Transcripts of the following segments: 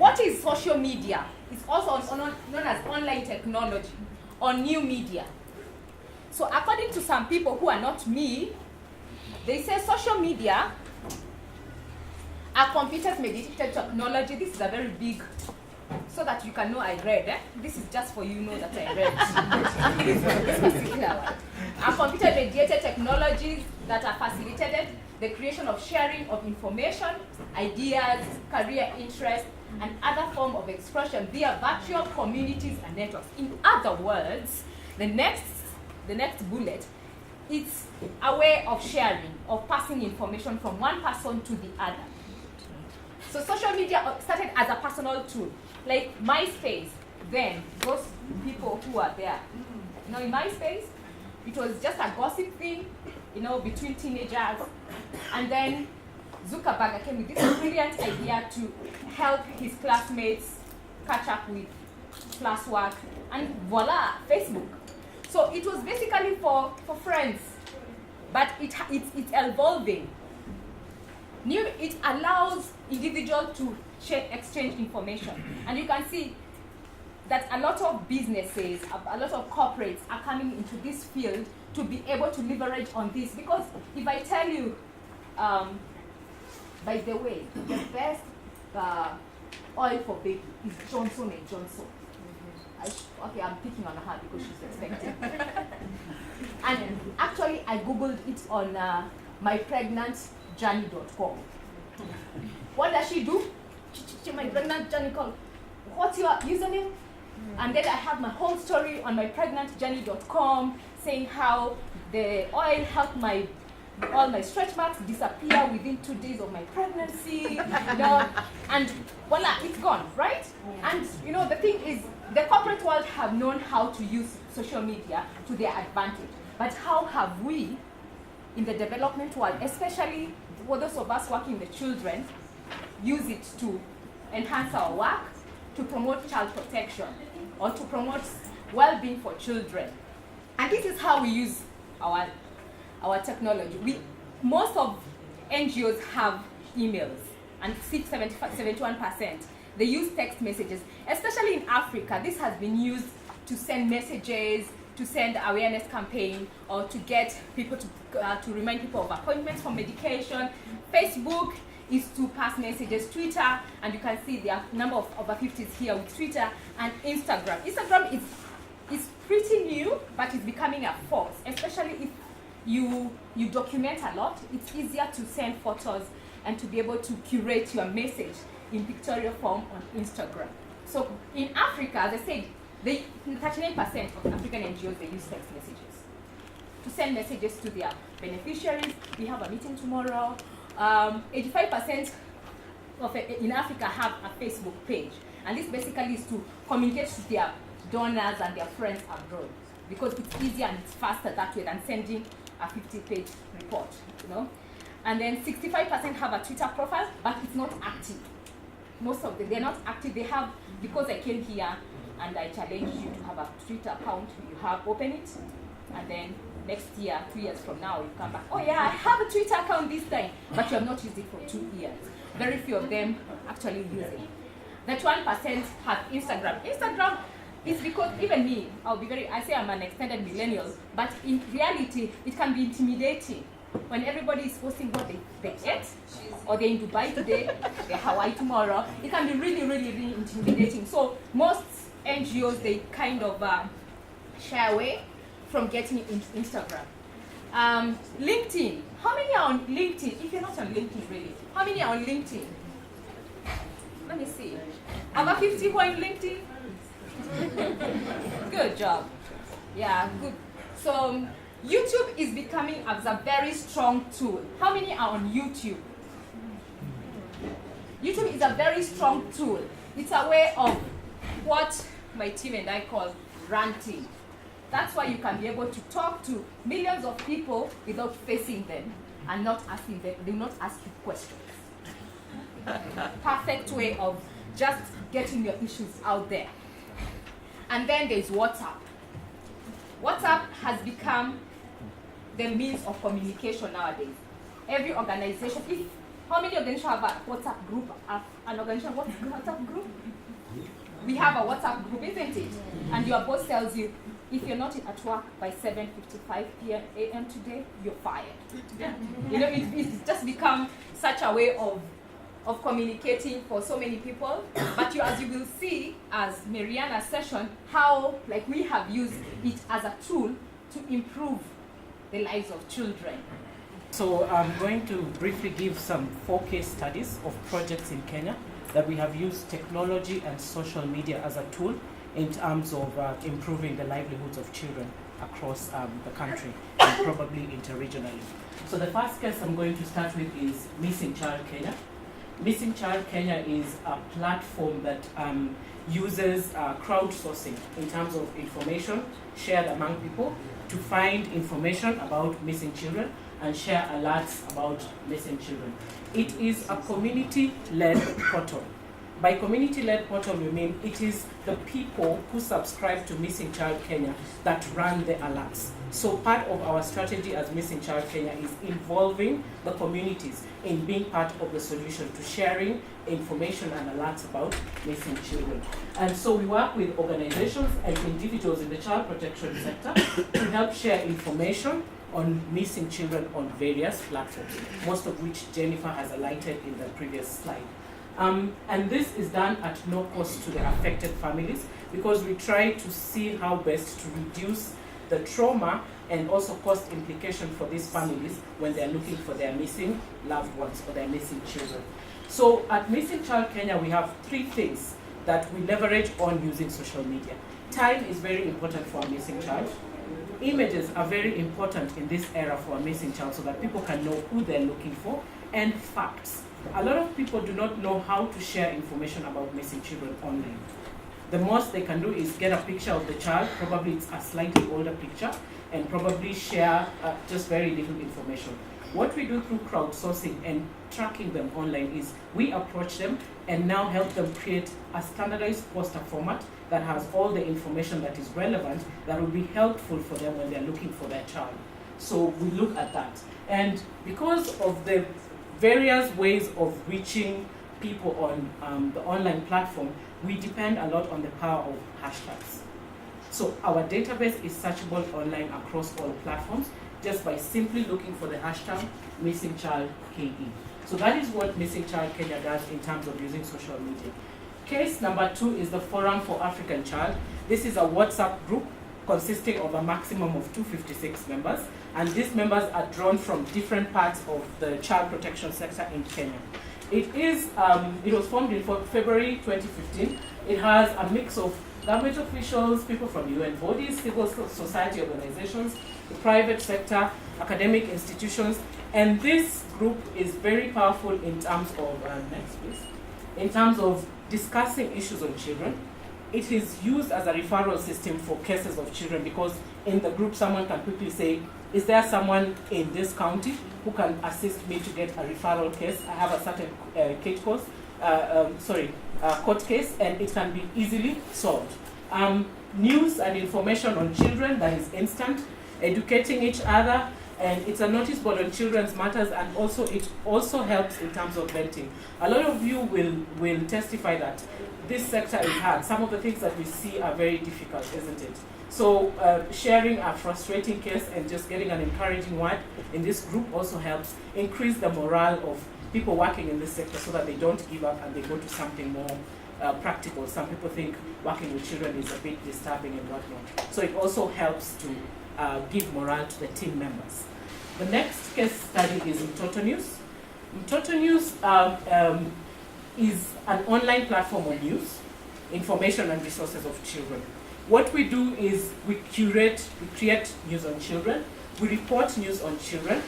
what is social media? It's also known as online technology or new media. So according to some people who are not me, they say social media are computer-mediated technology. This is a very big, so that you can know I read. This is just for you know that I read. This particular one. Are computer-mediated technologies that are facilitated the creation of sharing of information, ideas, career interests, and other form of expression via virtual communities and networks. In other words, the next bullet, it's a way of sharing, of passing information from one person to the other. So social media started as a personal tool, like MySpace. Then those people who are there, in MySpace, it was just a gossip thing, between teenagers. And then Zuckerberg came with this brilliant idea to help his classmates catch up with classwork, and voila, Facebook. So it was basically for friends, but it's evolving. It allows individuals to exchange information, and you can see that a lot of businesses, a lot of corporates are coming into this field to be able to leverage on this. Because if I tell you, by the way, the best oil for baby is Johnson & Johnson. Okay, I'm picking on her because she's expecting. And actually, I Googled it on mypregnantjourney.com. What does she do? My pregnant journey call. What's your username? And then I have my whole story on mypregnantjourney.com saying how the oil helped all my stretch marks disappear within 2 days of my pregnancy, and voila, it's gone, right? And the thing is, the corporate world have known how to use social media to their advantage. But how have we, in the development world, especially for those of us working with children, use it to enhance our work, to promote child protection, or to promote well-being for children? And this is how we use our technology. Most of NGOs have emails, and 71%. They use text messages, especially in Africa. This has been used to send messages, to send awareness campaign, or to get people to remind people of appointments for medication. Facebook is to pass messages. Twitter, and you can see there are a number of over 50s here with Twitter, and Instagram. Instagram is pretty new, but it's becoming a force, especially if you document a lot. It's easier to send photos and to be able to curate your message in pictorial form on Instagram. So in Africa, as I said, 39% of African NGOs, they use text messages to send messages to their beneficiaries. We have a meeting tomorrow. 85% in Africa have a Facebook page, and this basically is to communicate with their donors and their friends abroad, because it's easier and it's faster that way than sending a 50-page report, And then 65% have a Twitter profile, but it's not active. Most of them, they're not active. They have, because I came here and I challenged you to have a Twitter account, you have open it, and then next year, 2 years from now, you come back, oh yeah, I have a Twitter account this time, but you have not used it for 2 years. Very few of them actually use it. The 1% have Instagram. Instagram is because even me, I say I'm an extended millennial, but in reality, it can be intimidating when everybody is posting what they ate, or they're in Dubai today, they're Hawaii tomorrow. It can be really, really, really intimidating. So most NGOs, they kind of shy away from getting into Instagram. LinkedIn. How many are on LinkedIn? If you're not on LinkedIn, really, how many are on LinkedIn? Let me see. Over 50 who are on LinkedIn? Good job. Yeah, good. So YouTube is becoming as a very strong tool. How many are on YouTube? YouTube is a very strong tool. It's a way of what my team and I call ranting. That's why you can be able to talk to millions of people without facing them and not asking them. They will not ask you questions. Perfect way of just getting your issues out there. And then there's WhatsApp. WhatsApp has become the means of communication nowadays. Every organization, if How many organizations have a WhatsApp group? An organization, what's a WhatsApp group? We have a WhatsApp group, isn't it? And your boss tells you, if you're not at work by 7:55 a.m. today, you're fired. You know, it's just become such a way of communicating for so many people. But as you will see, as Mariana's session, how we have used it as a tool to improve the lives of children. So I'm going to briefly give some 4 case studies of projects in Kenya that we have used technology and social media as a tool in terms of improving the livelihoods of children across the country and probably interregionally. So the first case I'm going to start with is Missing Child Kenya. Missing Child Kenya is a platform that uses crowdsourcing in terms of information shared among people to find information about missing children and share alerts about missing children. It is a community-led portal. By community-led portal, we mean it is the people who subscribe to Missing Child Kenya that run the alerts. So part of our strategy as Missing Child Kenya is involving the communities in being part of the solution to sharing information and alerts about missing children. And so we work with organizations and individuals in the child protection sector to help share information on missing children on various platforms, most of which Jennifer has highlighted in the previous slide. And this is done at no cost to the affected families because we try to see how best to reduce the trauma and also cost implication for these families when they're looking for their missing loved ones or their missing children. So at Missing Child Kenya, we have 3 things that we leverage on using social media. Time is very important for a missing child. Images are very important in this era for a missing child so that people can know who they're looking for, and facts. A lot of people do not know how to share information about missing children online. The most they can do is get a picture of the child, probably it's a slightly older picture, and probably share just very little information. What we do through crowdsourcing and tracking them online is we approach them and now help them create a standardized poster format that has all the information that is relevant that will be helpful for them when they're looking for their child. So we look at that. And because of the various ways of reaching people on the online platform, we depend a lot on the power of hashtags. So our database is searchable online across all platforms just by simply looking for the hashtag Missing Child KE. So that is what Missing Child Kenya does in terms of using social media. Case number 2 is the Forum for African Child. This is a WhatsApp group consisting of a maximum of 256 members, and these members are drawn from different parts of the child protection sector in Kenya. It was formed in February 2015. It has a mix of government officials, people from UN bodies, civil society organizations, the private sector, academic institutions, and this group is very powerful in terms of, next please, in terms of discussing issues on children. It is used as a referral system for cases of children because in the group someone can quickly say, is there someone in this county who can assist me to get a referral case? I have a certain court case, and it can be easily solved. News and information on children that is instant, educating each other, and it's a notice board on children's matters, and also it also helps in terms of venting. A lot of you will testify that this sector is hard. Some of the things that we see are very difficult, isn't it? So sharing a frustrating case and just getting an encouraging word in this group also helps increase the morale of people working in this sector so that they don't give up and they go to something more practical. Some people think working with children is a bit disturbing and whatnot. So it also helps to give morale to the team members. The next case study is Mtoto News. Mtoto News is an online platform on news, information and resources of children. What we do is we create news on children, we report news on children.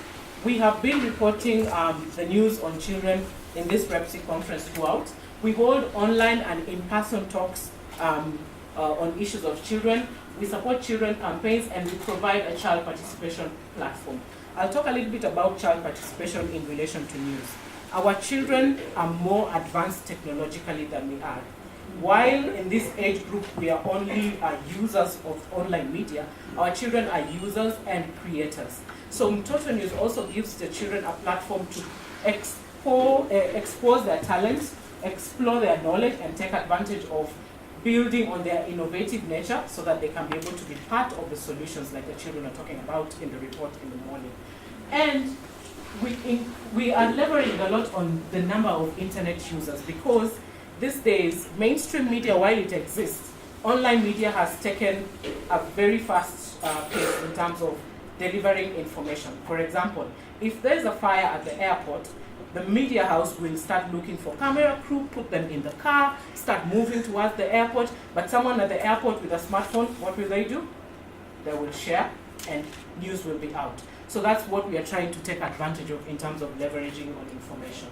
We have been reporting the news on children in this REPSI conference throughout. We hold online and in-person talks on issues of children. We support children campaigns, and we provide a child participation platform. I'll talk a little bit about child participation in relation to news. Our children are more advanced technologically than we are. While in this age group we are only users of online media, our children are users and creators. So Mtoto News also gives the children a platform to expose their talents, explore their knowledge, and take advantage of building on their innovative nature so that they can be able to be part of the solutions like the children are talking about in the report in the morning. And we are leveraging a lot on the number of internet users, because these days, mainstream media, while it exists, online media has taken a very fast pace in terms of delivering information. For example, if there's a fire at the airport, the media house will start looking for camera crew, put them in the car, start moving towards the airport. But someone at the airport with a smartphone, what will they do? They will share, and news will be out. So that's what we are trying to take advantage of in terms of leveraging on information.